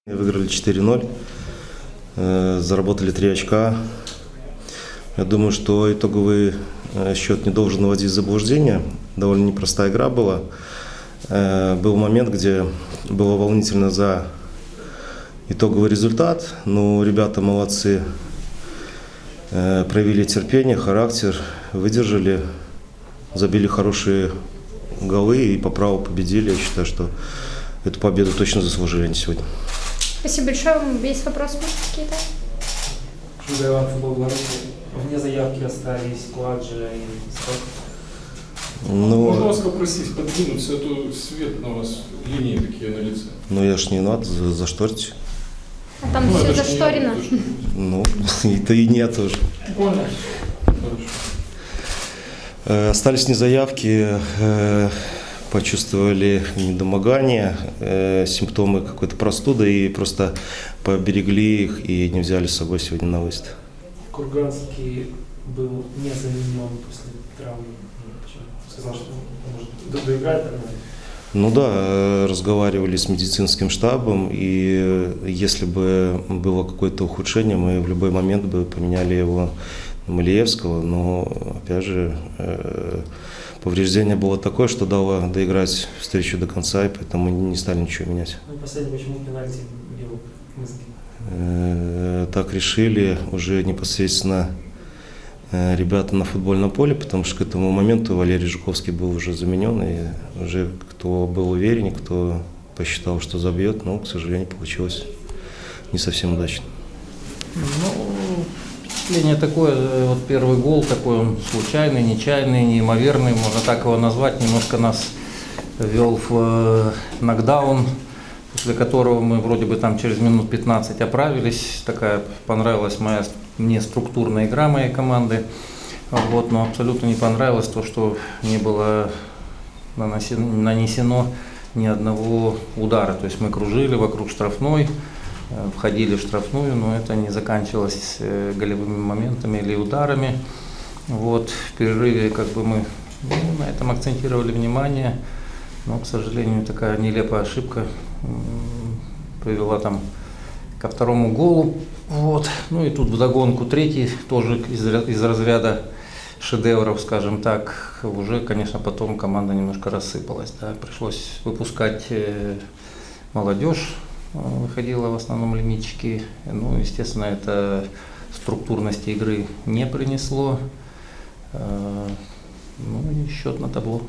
Выиграли 4-0, заработали 3 очка. Я думаю, что итоговый счет не должен наводить в заблуждение. Довольно непростая игра была. Был момент, где было волнительно за итоговый результат, но ребята молодцы, проявили терпение, характер, выдержали, забили хорошие голы и по праву победили. Я считаю, что эту победу точно заслужили они сегодня. Спасибо большое. Есть вопросы, может, какие-то? Иван, футбол Беларуси. Вне заявки остались Кладжи и Скок. Можно вас попросить подвинуться, а то свет на вас, линии такие на лице. Ну я ж не надо зашторить. А там все зашторено. Ну, это и нет уже. Понял. Хорошо. Остались незаявки, почувствовали недомогание, симптомы какой-то простуды и просто поберегли их и не взяли с собой сегодня на выезд. Курганский был не заменен после травмы. Сказал, что может доиграть. Ну да, разговаривали с медицинским штабом, и если бы было какое-то ухудшение, мы в любой момент бы поменяли его на Малиевского, но опять же повреждение было такое, что дало доиграть встречу до конца, и поэтому мы не стали ничего менять. Ну и последний, почему пенальти бил Мызги? Так решили уже непосредственно ребята на футбольном поле, потому что к этому моменту Валерий Жуковский был уже заменен, и уже кто был уверен, кто посчитал, что забьет, но, к сожалению, получилось не совсем удачно. Ну, впечатление такое, вот первый гол такой, он случайный, нечаянный, неимоверный, можно так его назвать, немножко нас ввел в нокдаун, после которого мы вроде бы там через минут 15 оправились. Такая понравилась мне структурная игра моей команды. Вот, но абсолютно не понравилось то, что не было нанесено ни одного удара. То есть мы кружили вокруг штрафной, входили в штрафную, но это не заканчивалось голевыми моментами или ударами. Вот, в перерыве как бы мы на этом акцентировали внимание, но, к сожалению, такая нелепая ошибка привела там ко второму голу. Вот. Ну и тут вдогонку третий, тоже из разряда шедевров, скажем так. Уже, конечно, потом команда немножко рассыпалась. Да. Пришлось выпускать молодежь, выходила в основном лимитчики. Ну, естественно, это структурности игры не принесло. Ну и счет на табло.